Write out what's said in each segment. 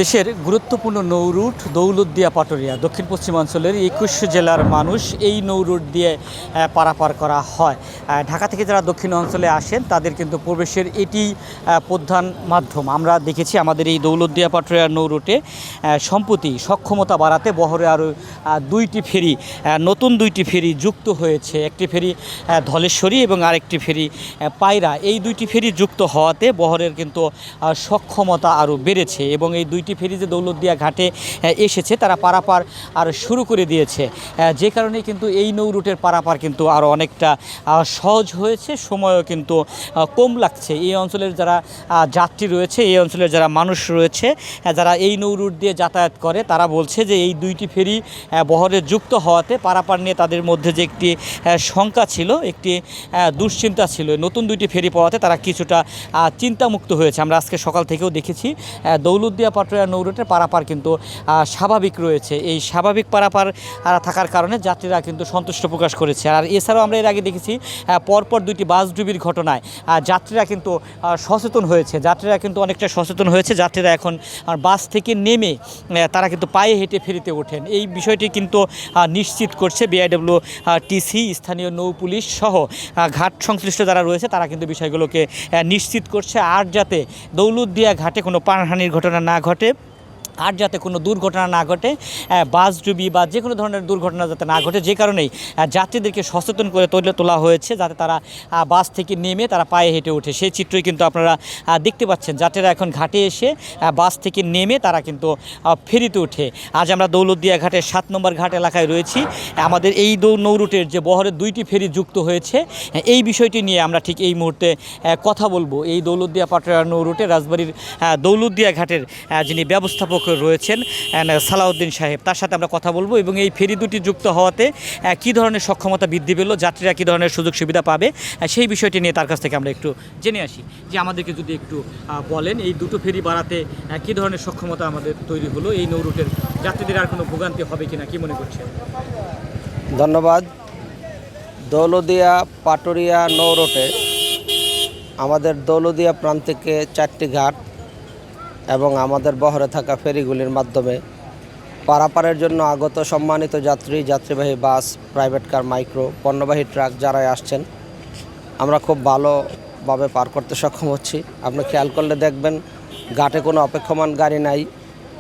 দেশের গুরুত্বপূর্ণ নৌরুট দৌলতদিয়া পাটুরিয়া দক্ষিণ পশ্চিমাঞ্চলের ২১ জেলার মানুষ এই নৌরুট দিয়ে পারাপার করা হয়। ঢাকা থেকে যারা দক্ষিণ অঞ্চলে আসেন তাদের কিন্তু প্রবেশের এটি প্রধান মাধ্যম। আমরা দেখেছি আমাদের এই দৌলতদিয়া পাটুরিয়া নৌরুটে সম্প্রতি সক্ষমতা বাড়াতে বহরে আরও নতুন দুইটি ফেরি যুক্ত হয়েছে। একটি ফেরি ধলেশ্বরী এবং আরেকটি ফেরি পায়রা। এই দুইটি ফেরি যুক্ত হওয়াতে বহরের কিন্তু সক্ষমতা আরও বেড়েছে এবং এই দুইটি ফেরি যে দৌলতদিয়া ঘাটে এসেছে তারা পারাপার আর শুরু করে দিয়েছে, যে কারণে কিন্তু এই নৌরুটের পারাপার কিন্তু আরও অনেকটা সহজ হয়েছে, সময়ও কিন্তু কম লাগছে। এই অঞ্চলের যারা যাত্রী রয়েছে, এই অঞ্চলের যারা মানুষ রয়েছে, যারা এই নৌরুট দিয়ে যাতায়াত করে তারা বলছে যে এই দুইটি ফেরি বহরে যুক্ত হওয়াতে পারাপার নিয়ে তাদের মধ্যে যে একটি শঙ্কা ছিল, একটি দুশ্চিন্তা ছিল, নতুন দুইটি ফেরি পাওয়াতে তারা কিছুটা চিন্তামুক্ত হয়েছে। আমরা আজকে সকাল থেকেও দেখেছি দৌলতদিয়া পাটুরিয়া নৌরুটের পারাপার কিন্তু স্বাভাবিক রয়েছে। এই স্বাভাবিক পারাপার থাকার কারণে যাত্রীরা কিন্তু সন্তুষ্ট প্রকাশ করেছে। আর এছাড়াও আমরা এর আগে দেখেছি পরপর দুইটি বাস ডুবির ঘটনায় যাত্রীরা কিন্তু সচেতন হয়েছে, অনেকটা সচেতন হয়েছে। যাত্রীরা এখন বাস থেকে নেমে তারা কিন্তু পায়ে হেঁটে ফেরিতে ওঠেন। এই বিষয়টি কিন্তু নিশ্চিত করছে বিআইডব্লিউটিসি, স্থানীয় নৌ পুলিশ সহ ঘাট সংশ্লিষ্ট যারা রয়েছে তারা কিন্তু বিষয়গুলোকে নিশ্চিত করছে। আর যাতে দৌলতদিয়া ঘাটে কোনো প্রাণহানির ঘটনা না ঘটে, আর যাতে কোনো দুর্ঘটনা না ঘটে, বাস ডুবি বা যে কোনো ধরনের দুর্ঘটনা যাতে না ঘটে, যে কারণেই যাত্রীদেরকে সচেতন করে তোলা হয়েছে যাতে তারা বাস থেকে নেমে তারা পায়ে হেঁটে ওঠে। সেই চিত্রই কিন্তু আপনারা দেখতে পাচ্ছেন। যাত্রীরা এখন ঘাটে এসে বাস থেকে নেমে তারা কিন্তু ফেরিতে ওঠে। আজ আমরা দৌলতদিয়া ঘাটের ৭ নম্বর ঘাট এলাকায় রয়েছি। আমাদের এই নৌরুটের যে বহরের দুইটি ফেরি যুক্ত হয়েছে এই বিষয়টি নিয়ে আমরা ঠিক এই মুহূর্তে কথা বলবো। এই দৌলতদিয়া পাটুরিয়া নৌরুটে রাজবাড়ির দৌলতদিয়া ঘাটের যিনি ব্যবস্থাপক রয়েছেন সালাউদ্দিন সাহেব, তার সাথে আমরা কথা বলবো এবং এই ফেরি দুটি যুক্ত হওয়াতে কী ধরনের সক্ষমতা বৃদ্ধি পেল, যাত্রীরা কী ধরনের সুযোগ সুবিধা পাবে সেই বিষয়টি নিয়ে তার কাছ থেকে আমরা একটু জেনে আসি। যে আমাদেরকে যদি একটু বলেন এই দুটো ফেরি বাড়াতে কী ধরনের সক্ষমতা আমাদের তৈরি হলো, এই নৌরুটের যাত্রীদের আর কোনো ভোগান্তি হবে কিনা, কি মনে করছেন? ধন্যবাদ। দৌলতদিয়া পাটুরিয়া নৌরুটে আমাদের দৌলতদিয়া প্রান্ত থেকে 4টি ঘাট এবং আমাদের বহরে থাকা ফেরিগুলির মাধ্যমে পারাপারের জন্য আগত সম্মানিত যাত্রীবাহী বাস, প্রাইভেট কার, মাইক্রো, পণ্যবাহী ট্রাক যারাই আসছেন আমরা খুব ভালোভাবে পার করতে সক্ষম হচ্ছি। আপনি খেয়াল করলে দেখবেন ঘাটে কোনো অপেক্ষমান গাড়ি নাই,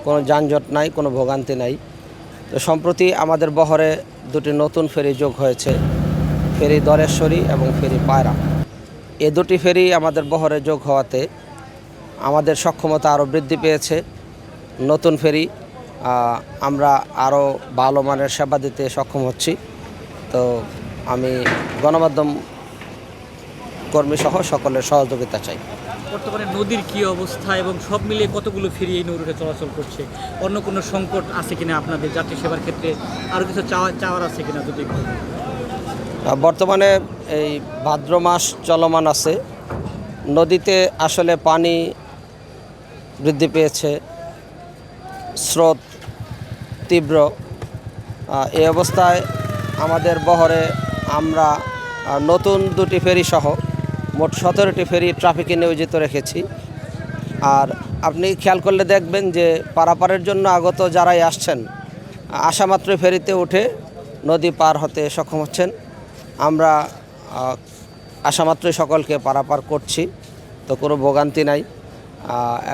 কোনো যানজট নাই, কোনো ভোগান্তি নাই। তো সম্প্রতি আমাদের বহরে দুটি নতুন ফেরি যোগ হয়েছে, ফেরি ধলেশ্বরী এবং ফেরি পায়রা। এ দুটি ফেরি আমাদের বহরে যোগ হওয়াতে আমাদের সক্ষমতা আরও বৃদ্ধি পেয়েছে। নতুন ফেরি আমরা আরও ভালো মানের সেবা দিতে সক্ষম হচ্ছি। তো আমি গণমাধ্যম কর্মীসহ সকলের সহযোগিতা চাই। বর্তমানে নদীর কী অবস্থা এবং সব মিলিয়ে কতগুলো ফেরি এই নৌরুটে চলাচল করছে? অন্য কোনো সংকট আছে কিনা আপনাদের যাত্রী সেবার ক্ষেত্রে? আরও কিছু চাওয়ার আছে কিনা যদি? বর্তমানে এই ভাদ্র মাস চলমান আছে, নদীতে আসলে পানি বৃদ্ধি পেয়েছে, স্রোত তীব্র। এই অবস্থায় আমাদের বহরে আমরা নতুন দুটি ফেরি সহ মোট 17টি ফেরি ট্রাফিকে নিয়োজিত রেখেছি। আর আপনি খেয়াল করলে দেখবেন যে পারাপারের জন্য আগত যারাই আসছেন আসামাত্রই ফেরিতে উঠে নদী পার হতে সক্ষম হচ্ছেন। আমরা আসামাত্রই সকলকে পারাপার করছি, তো কোনো ভোগান্তি নাই।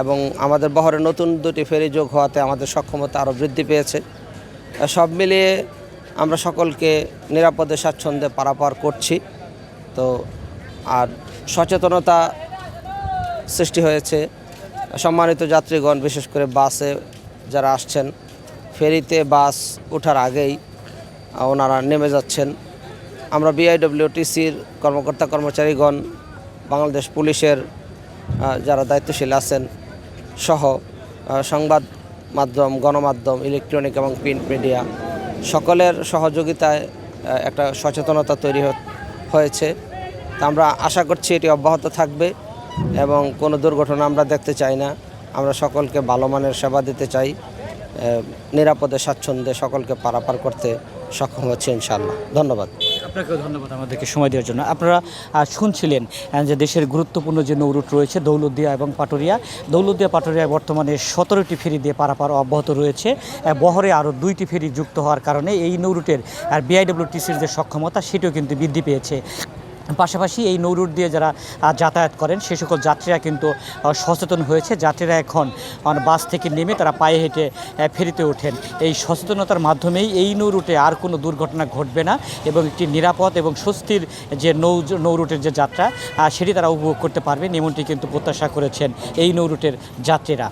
এবং আমাদের বহরে নতুন দুটি ফেরি যোগ হওয়াতে আমাদের সক্ষমতা আরও বৃদ্ধি পেয়েছে। সব মিলিয়ে আমরা সকলকে নিরাপদে স্বাচ্ছন্দ্যে পারাপার করছি। তো আর সচেতনতা সৃষ্টি হয়েছে। সম্মানিত যাত্রীগণ বিশেষ করে বাসে যারা আসছেন, ফেরিতে বাস ওঠার আগেই ওনারা নেমে যাচ্ছেন। আমরা বিআইডব্লিউটিসির কর্মচারীগণ, বাংলাদেশ পুলিশের যারা দায়িত্বশীল আছেন সহ সংবাদ মাধ্যম, গণমাধ্যম, ইলেকট্রনিক এবং প্রিন্ট মিডিয়া সকলের সহযোগিতায় একটা সচেতনতা তৈরি হয়েছে। তা আমরা আশা করছি এটি অব্যাহত থাকবে এবং কোনো দুর্ঘটনা আমরা দেখতে চাই না। আমরা সকলকে ভালো মানের সেবা দিতে চাই, নিরাপদে স্বাচ্ছন্দ্যে সকলকে পারাপার করতে সক্ষম হচ্ছে ইনশাআল্লাহ। ধন্যবাদ। আপনাকেও ধন্যবাদ আমাদেরকে সময় দেওয়ার জন্য। আপনারা শুনছিলেন যে দেশের গুরুত্বপূর্ণ যে নৌরুট রয়েছে দৌলতদিয়া এবং পাটুরিয়া। দৌলতদিয়া পাটুরিয়ায় বর্তমানে 17টি ফেরি দিয়ে পারাপার অব্যাহত রয়েছে। বহরে আরও 2টি ফেরি যুক্ত হওয়ার কারণে এই নৌরুটের বিআইডব্লিউটিসির যে সক্ষমতা সেটিও কিন্তু বৃদ্ধি পেয়েছে। পাশাপাশি এই নৌরুট দিয়ে যারা যাতায়াত করেন সে সকল যাত্রীরা কিন্তু সচেতন হয়েছে। যাত্রীরা এখন বাস থেকে নেমে তারা পায়ে হেঁটে ফেরিতে ওঠেন। এই সচেতনতার মাধ্যমেই এই নৌরুটে আর কোনো দুর্ঘটনা ঘটবে না এবং একটি নিরাপদ এবং স্বস্তির যে নৌরুটের যে যাত্রা সেটি তারা উপভোগ করতে পারবেন, এমনটি কিন্তু প্রত্যাশা করেছেন এই নৌরুটের যাত্রীরা।